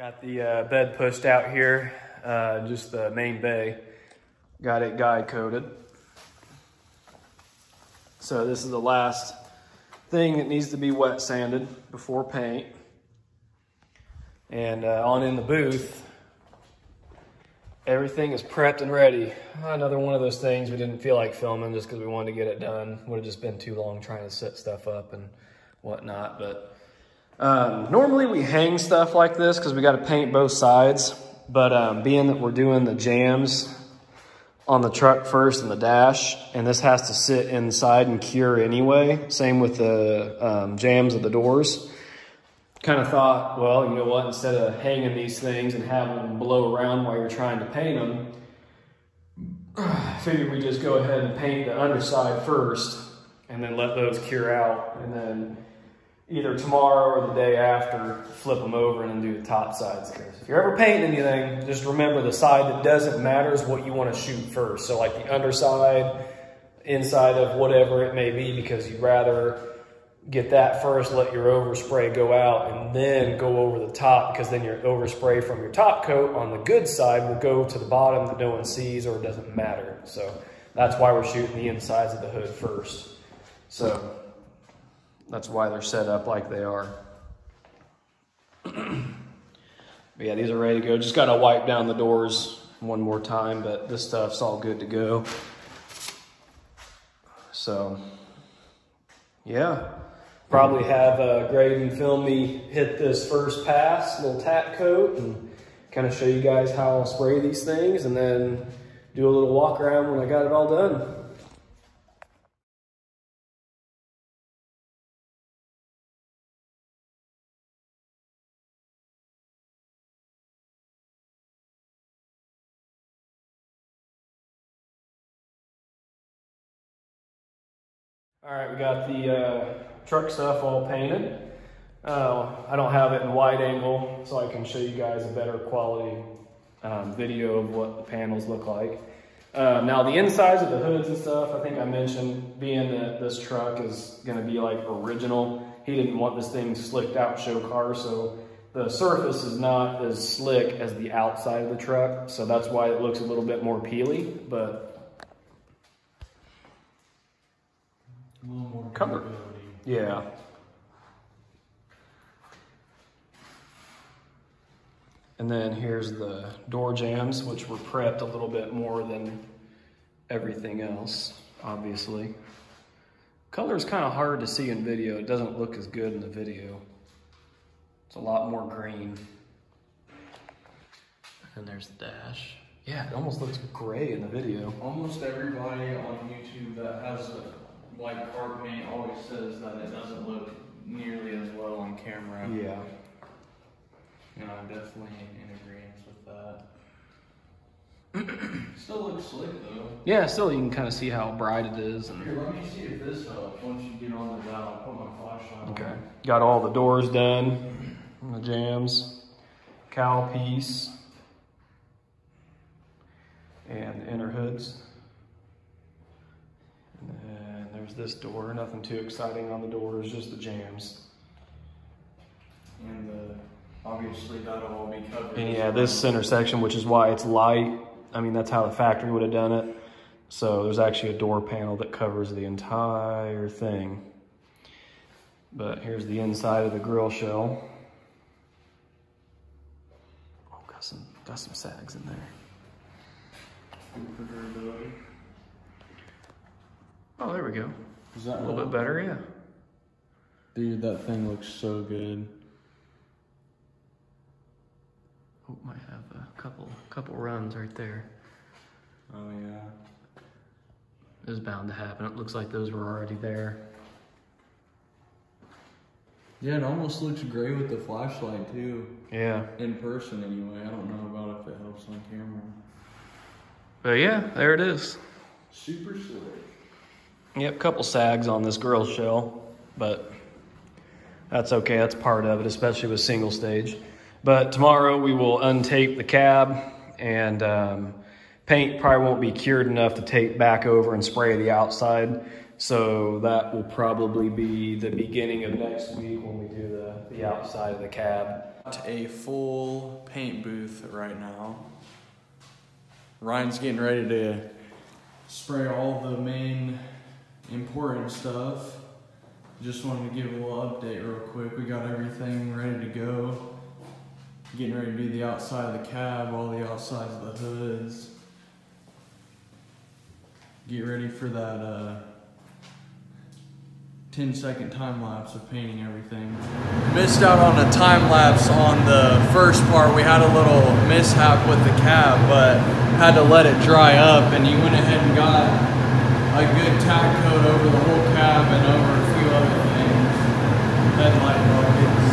Got the bed pushed out here, just the main bay. Got it guide coated. So this is the last thing that needs to be wet sanded before paint. And on in the booth, everything is prepped and ready. Another one of those things we didn't feel like filming just because we wanted to get it done. Would have just been too long trying to set stuff up and whatnot. But normally we hang stuff like this because we got to paint both sides. But being that we're doing the jams on the truck first and the dash, and this has to sit inside and cure anyway. Same with the jams of the doors. Kind of thought, well, you know what, instead of hanging these things and having them blow around while you're trying to paint them, I figured we just go ahead and paint the underside first and then let those cure out, and then either tomorrow or the day after flip them over and then do the top sides. Because if you're ever painting anything, just remember the side that doesn't matter is what you want to shoot first. So like the underside, inside of whatever it may be, because you'd rather get that first, let your overspray go out, and then go over the top, because then your overspray from your top coat on the good side will go to the bottom that no one sees or it doesn't matter. So that's why we're shooting the insides of the hood first. So that's why they're set up like they are. But yeah, these are ready to go. Just got to wipe down the doors one more time, but this stuff's all good to go. So yeah. Probably have Graydon film me hit this first pass, little tap coat, and kind of show you guys how I'll spray these things, and then do a little walk around when I got it all done. All right, we got the truck stuff all painted. I don't have it in wide angle, so I can show you guys a better quality video of what the panels look like. Now the insides of the hoods and stuff, I think I mentioned, being that this truck is gonna be like original, he didn't want this thing slicked out show car, so the surface is not as slick as the outside of the truck, so that's why it looks a little bit more peely, but a little more color. Yeah. And then here's the door jams, which were prepped a little bit more than everything else, obviously. Color is kind of hard to see in video. It doesn't look as good in the video. It's a lot more green. And there's the dash. Yeah, it almost looks gray in the video. Almost everybody on YouTube that has a white car paint always says that it doesn't look nearly as well on camera. Yeah. And I'm definitely in agreement with that. Still looks slick though. Yeah, still you can kind of see how bright it is. And here, let me see if this helps. Once you get on the dial, I'll put my flashlight on. okay. Got all the doors done, the jams, cowl piece, and the inner hoods. And then there's this door. Nothing too exciting on the doors, just the jams. And obviously that'll all be covered. And yeah, this center section, which is why it's light. I mean, that's how the factory would have done it. So there's actually a door panel that covers the entire thing. But here's the inside of the grill shell. Oh, got some sags in there. Oh, there we go. Is that a little bit better? Yeah. Dude, that thing looks so good. Oh, might have a couple runs right there. Oh yeah. It was bound to happen. It looks like those were already there. Yeah, it almost looks gray with the flashlight too. Yeah. In person anyway. I don't know about if it helps on camera. But yeah, there it is. Super slick. Yep, couple sags on this grill shell, but that's okay. That's part of it, especially with single stage. But tomorrow we will untape the cab, and paint probably won't be cured enough to tape back over and spray the outside. So that will probably be the beginning of next week when we do the outside of the cab. A full paint booth right now. Ryan's getting ready to spray all the main important stuff. Just wanted to give a little update real quick. We got everything ready to go. Getting ready to do the outside of the cab, all the outsides of the hoods. Get ready for that 10-second time lapse of painting everything. Missed out on a time lapse on the first part. We had a little mishap with the cab, but had to let it dry up, and he went ahead and got a good tack coat over the whole cab and over a few other things. Headlight buckets.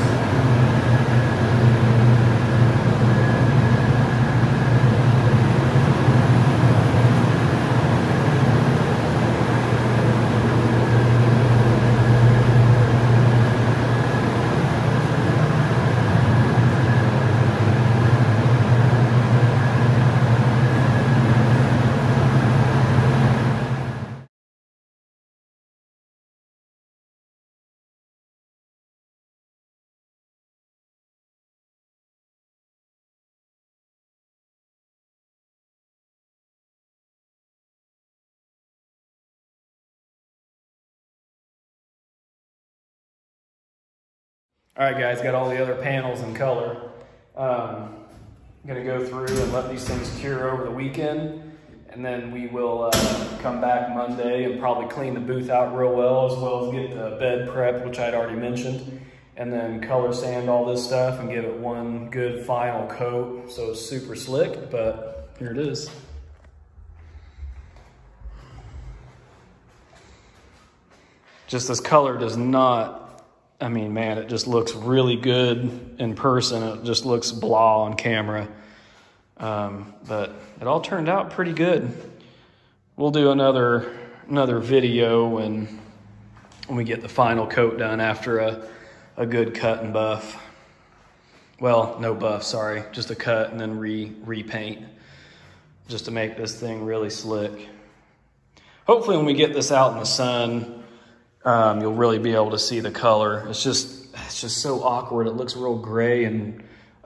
All right, guys, got all the other panels in color. I'm gonna go through and let these things cure over the weekend, and then we will come back Monday and probably clean the booth out real well as get the bed prepped, which I'd already mentioned, and then color sand all this stuff and give it one good final coat so it's super slick, but here it is. Just this color does not, I mean, man, it just looks really good in person. It just looks blah on camera. But it all turned out pretty good. We'll do another video when we get the final coat done after a good cut and buff. Well, no buff, sorry. Just a cut and then repaint just to make this thing really slick. Hopefully when we get this out in the sun, you'll really be able to see the color. It's just so awkward. It looks real gray and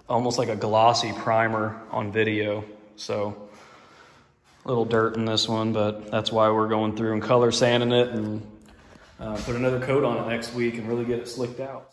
almost like a glossy primer on video. So a little dirt in this one, but that's why we're going through and color sanding it and put another coat on it next week and really get it slicked out.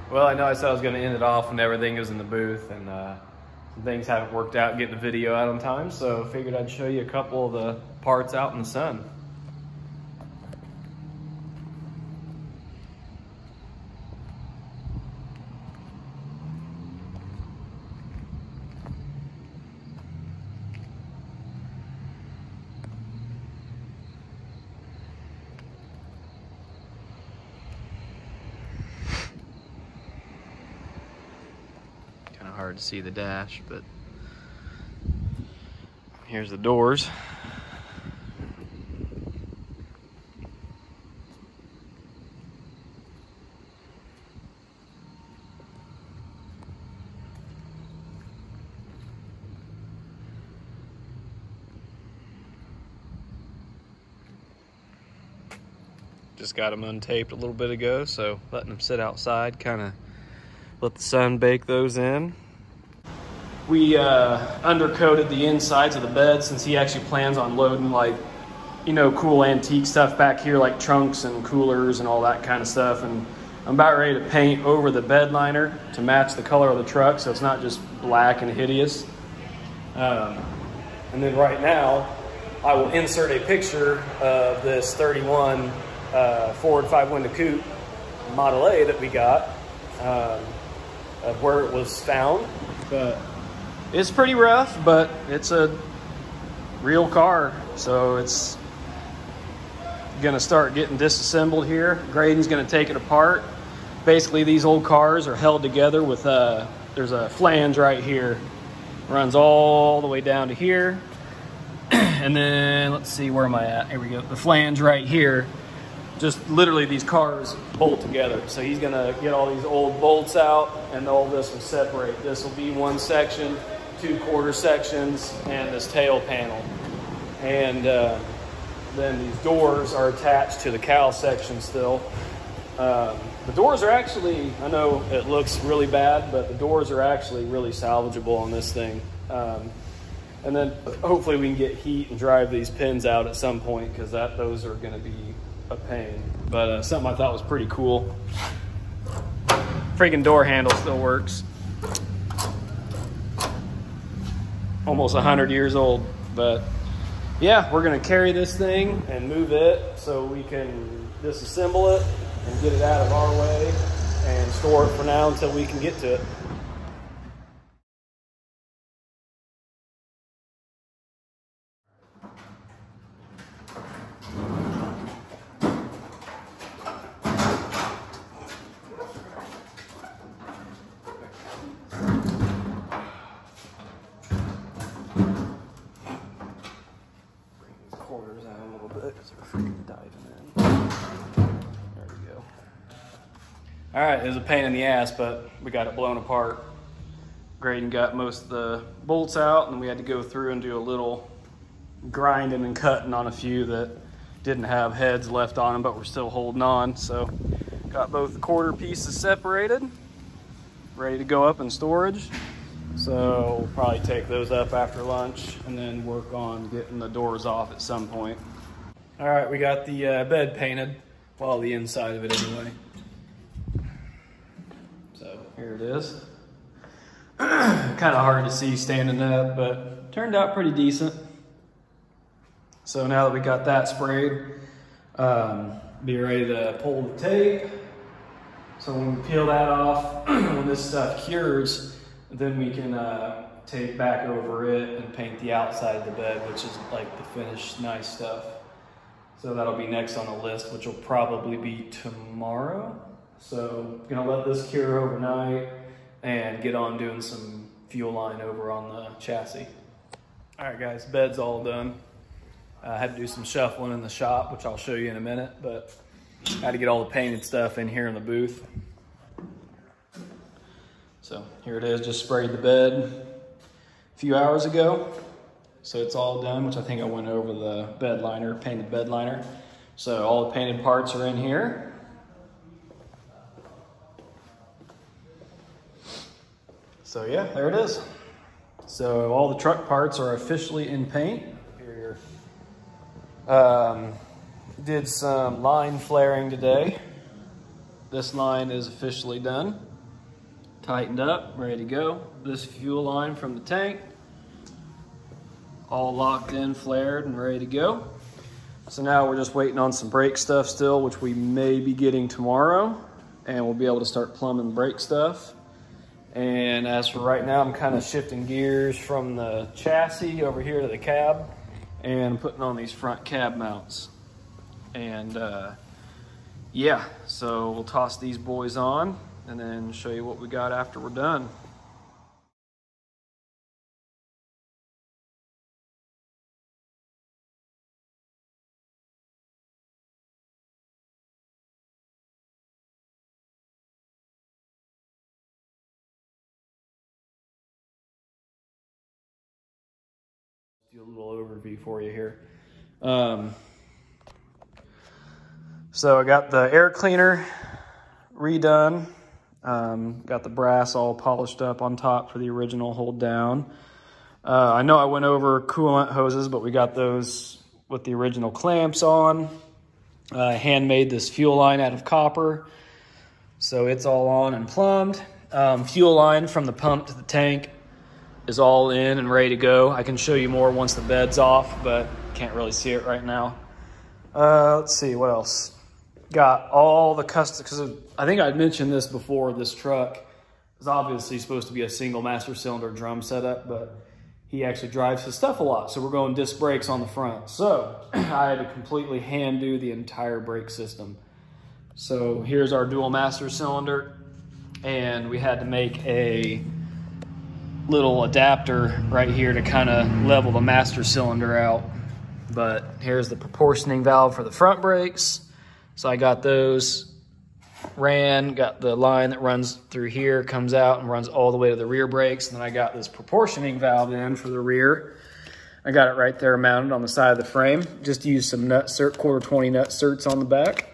Well, I know I said I was going to end it off when everything was in the booth, and some things haven't worked out getting the video out on time, so figured I'd show you a couple of the parts out in the sun. Hard to see the dash, but here's the doors. Just got them untaped a little bit ago, so letting them sit outside, kind of let the sun bake those in. We undercoated the insides of the bed since he actually plans on loading, like, you know, cool antique stuff back here, like trunks and coolers and all that kind of stuff. And I'm about ready to paint over the bed liner to match the color of the truck, so it's not just black and hideous. And then right now, I will insert a picture of this 31 Ford 5-window coupe Model A that we got, of where it was found. But It's pretty rough, but it's a real car, so it's gonna start getting disassembled here. Graydon's gonna take it apart. Basically, these old cars are held together with there's a flange right here, runs all the way down to here, and then let's see, where am I at? Here we go. The flange right here. Just literally these cars bolt together. So he's gonna get all these old bolts out, and all this will separate. This will be one section, 2 quarter sections, and this tail panel. And then these doors are attached to the cowl section still. The doors are actually, I know it looks really bad, but the doors are actually really salvageable on this thing. And then hopefully we can get heat and drive these pins out at some point, because those are gonna be a pain. But something I thought was pretty cool. Freaking door handle still works. Almost 100 years old, but yeah, we're gonna carry this thing and move it so we can disassemble it and get it out of our way and store it for now until we can get to it. Quarters out a little bit because we're freaking diving in. There we go. All right, it was a pain in the ass, but we got it blown apart. Graydon got most of the bolts out, and we had to go through and do a little grinding and cutting on a few that didn't have heads left on them, but we're still holding on. So got both the quarter pieces separated, ready to go up in storage. So we'll probably take those up after lunch and then work on getting the doors off at some point. All right, we got the bed painted, well, the inside of it anyway. So here it is. Kind of hard to see standing up, but turned out pretty decent. So now that we got that sprayed, be ready to pull the tape. So when we peel that off, when this stuff cures, then we can tape back over it and paint the outside of the bed, which is like the finished nice stuff. So that'll be next on the list, which will probably be tomorrow. So gonna let this cure overnight and get on doing some fuel line over on the chassis. All right guys, bed's all done. I had to do some shuffling in the shop, which I'll show you in a minute, but I had to get all the painted stuff in here in the booth. So here it is, just sprayed the bed a few hours ago. So it's all done, which I think I went over the bed liner, painted bed liner. So all the painted parts are in here. So yeah, there it is. So all the truck parts are officially in paint. Here. Did some line flaring today. This line is officially done. Tightened up, ready to go. This fuel line from the tank, all locked in, flared, and ready to go. So now we're just waiting on some brake stuff still, which we may be getting tomorrow, and we'll be able to start plumbing brake stuff. And as for right now, I'm kind of shifting gears from the chassis over here to the cab and putting on these front cab mounts. And yeah, so we'll toss these boys on and then show you what we got after we're done. Do a little overview for you here. So I got the air cleaner redone. Got the brass all polished up on top for the original hold down. I know I went over coolant hoses, but we got those with the original clamps on. Handmade this fuel line out of copper. So it's all on and plumbed. Fuel line from the pump to the tank is all in and ready to go. I can show you more once the bed's off, but can't really see it right now. Let's see, what else? Got all the custom, because I think I mentioned this before, this truck. is obviously supposed to be a single master cylinder drum setup, but he actually drives his stuff a lot. So we're going disc brakes on the front. So I had to completely hand do the entire brake system. So here's our dual master cylinder, and we had to make a little adapter right here to kind of level the master cylinder out. But here's the proportioning valve for the front brakes. So I got those, got the line that runs through here, comes out and runs all the way to the rear brakes. And then I got this proportioning valve in for the rear. I got it right there mounted on the side of the frame. Just used some quarter 20 nut certs on the back.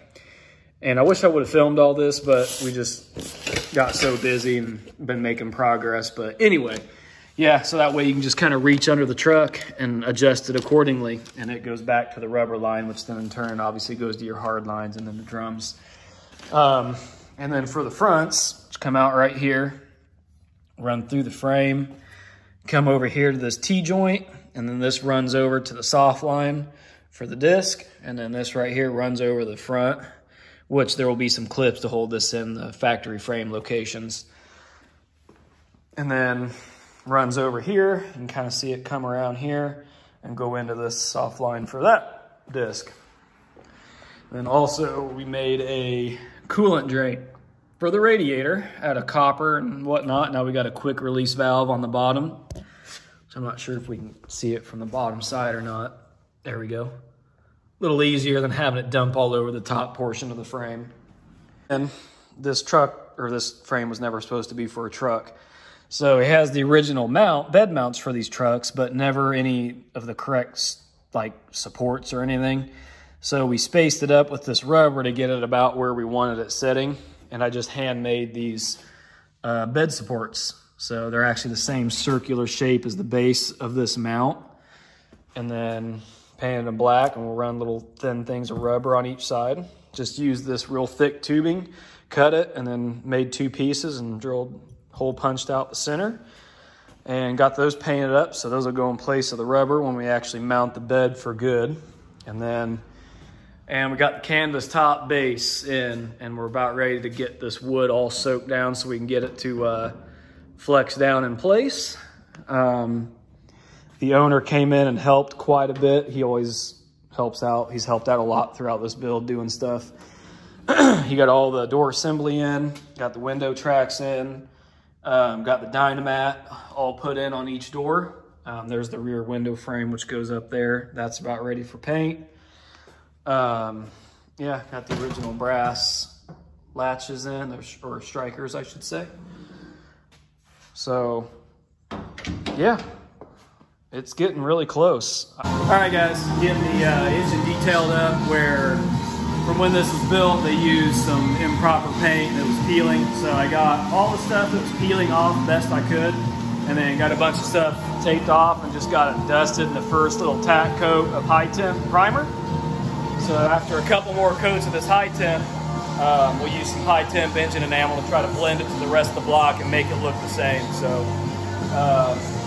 And I wish I would have filmed all this, but we just got so busy and been making progress. But anyway, yeah, so that way you can just kind of reach under the truck and adjust it accordingly. And it goes back to the rubber line, which then in turn obviously goes to your hard lines and then the drums. And then for the fronts, which come out right here, run through the frame, come over here to this T-joint, and then this runs over to the soft line for the disc. And then this right here runs over the front, which there will be some clips to hold this in the factory frame locations. And then runs over here. You can kind of see it come around here and go into this soft line for that disc. Then also we made a coolant drain for the radiator out of copper and whatnot. Now we got a quick release valve on the bottom. So I'm not sure if we can see it from the bottom side or not. There we go. A little easier than having it dump all over the top portion of the frame. And this truck, or this frame, was never supposed to be for a truck. So it has the original bed mounts for these trucks, but never any of the correct like supports or anything. So we spaced it up with this rubber to get it about where we wanted it sitting. And I just handmade these bed supports. So they're actually the same circular shape as the base of this mount. And then painted them black, and we'll run little thin things of rubber on each side. Just used this real thick tubing, cut it, and then made 2 pieces and drilled hole punched out the center. And got those painted up, so those will go in place of the rubber when we actually mount the bed for good. And we got the canvas top base in, and we're about ready to get this wood all soaked down so we can get it to flex down in place. The owner came in and helped quite a bit. He always helps out. He's helped out a lot throughout this build doing stuff. He got all the door assembly in, got the window tracks in, got the Dynamat all put in on each door. There's the rear window frame, which goes up there. That's about ready for paint. Yeah, got the original brass latches in, or strikers, I should say. So, yeah. It's getting really close. All right, guys, getting the engine detailed up, where from when this was built, they used some improper paint that was peeling. So I got all the stuff that was peeling off best I could, and then got a bunch of stuff taped off and just got it dusted in the first little tack coat of high temp primer. So after a couple more coats of this high temp, we'll use some high temp engine enamel to try to blend it to the rest of the block and make it look the same. So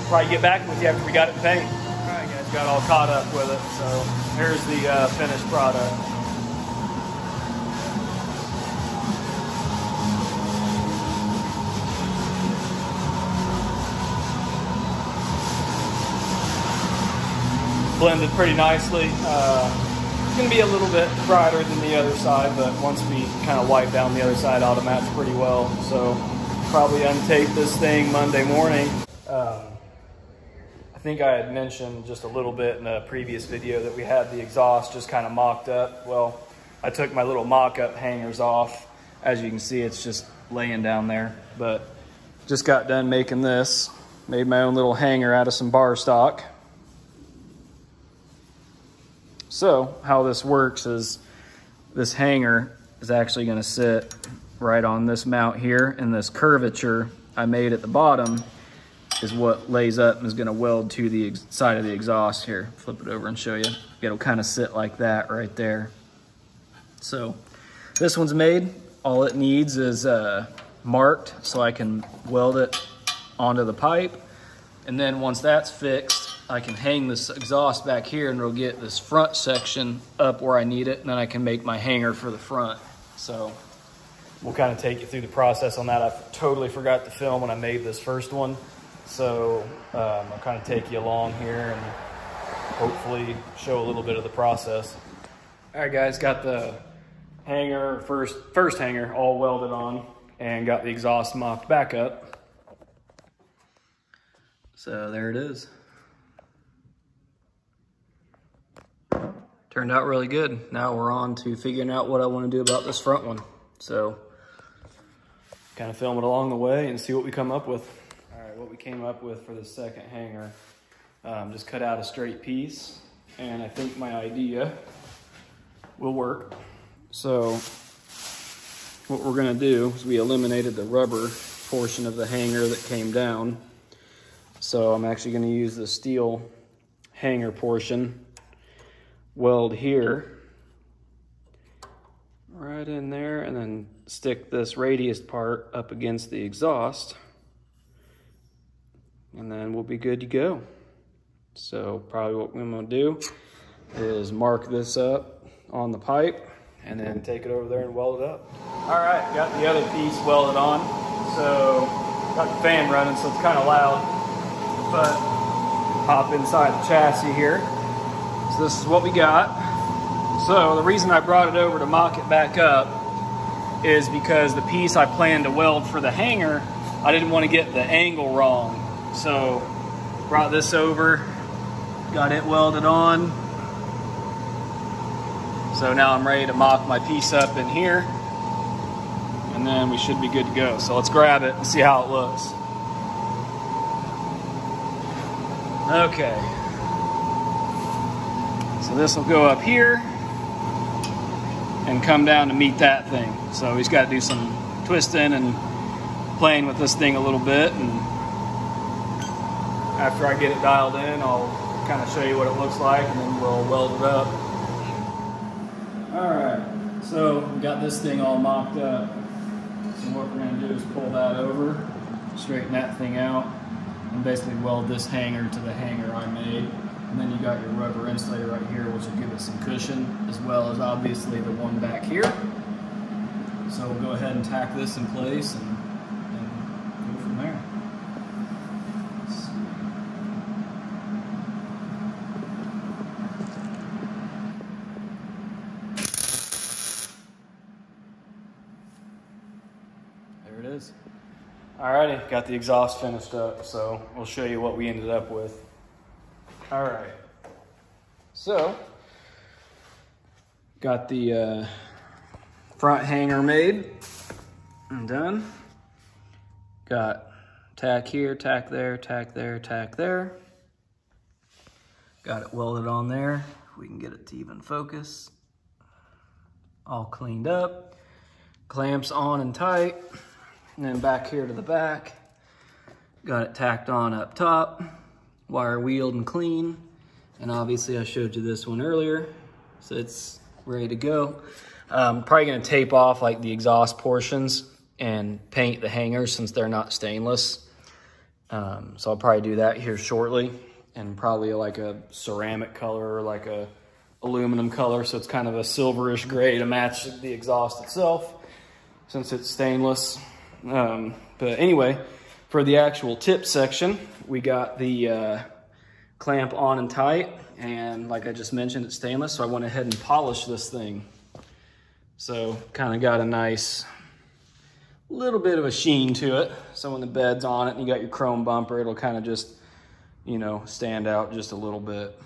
probably get back with you after we got it painted. All right, guys, got all caught up with it. So here's the finished product. Blended pretty nicely. It's going to be a little bit brighter than the other side, but once we kind of wipe down the other side, it'll match pretty well. So probably untape this thing Monday morning. I think I had mentioned just a little bit in a previous video that we had the exhaust just kind of mocked up. Well, I took my little mock-up hangers off. As you can see, it's just laying down there, but just got done making this. Made my own little hanger out of some bar stock. So how this works is this hanger is actually going to sit right on this mount here, and this curvature I made at the bottom is what lays up and is going to weld to the side of the exhaust here. Flip it over and show you. It'll kind of sit like that right there. So this one's made. All it needs is marked so I can weld it onto the pipe. And then once that's fixed, I can hang this exhaust back here, and it'll get this front section up where I need it, and then I can make my hanger for the front. So we'll kind of take you through the process on that. I totally forgot to film when I made this first one. So I'll kind of take you along here and hopefully show a little bit of the process. All right, guys, got the hanger, first hanger all welded on and got the exhaust mocked back up. So there it is. Turned out really good. Now we're on to figuring out what I want to do about this front one. So kind of film it along the way and see what we come up with. All right, what we came up with for the second hanger, just cut out a straight piece, and I think my idea will work. So what we're gonna do is we eliminated the rubber portion of the hanger that came down. So I'm actually gonna use the steel hanger portion, weld here, right in there, and then stick this radius part up against the exhaust, and then we'll be good to go. So probably what I'm gonna do is mark this up on the pipe and then take it over there and weld it up. All right, got the other piece welded on. So got the fan running, so it's kind of loud, but hop inside the chassis here. So this is what we got. So the reason I brought it over to mock it back up is because the piece I planned to weld for the hanger, I didn't want to get the angle wrong. So brought this over, got it welded on. So now I'm ready to mock my piece up in here, and then we should be good to go. So let's grab it and see how it looks. Okay. So this will go up here and come down to meet that thing. So he's got to do some twisting and playing with this thing a little bit, and after I get it dialed in, I'll kind of show you what it looks like, and then we'll weld it up. All right, so we got this thing all mocked up. So what we're going to do is pull that over, straighten that thing out, and basically weld this hanger to the hanger I made. And then you got your rubber insulator right here, which will give it some cushion, as well as obviously the one back here. So we'll go ahead and tack this in place and go from there. There it is. Alrighty, got the exhaust finished up, so we'll show you what we ended up with. All right, so got the front hanger made and done. Got tack here, tack there, tack there, tack there. Got it welded on there. We can get it to even focus. All cleaned up. Clamps on and tight. And then back here to the back. Got it tacked on up top. Wire wheeled and clean, and obviously I showed you this one earlier, so it's ready to go. Probably gonna tape off like the exhaust portions and paint the hangers since they're not stainless. So I'll probably do that here shortly, and probably like a ceramic color or like a aluminum color, so it's kind of a silverish gray to match the exhaust itself since it's stainless. But anyway, for the actual tip section, we got the clamp on and tight, and like I just mentioned, it's stainless, so I went ahead and polished this thing. So kind of got a nice little bit of a sheen to it. So when the bed's on it and you got your chrome bumper, it'll kind of just, you know, stand out just a little bit.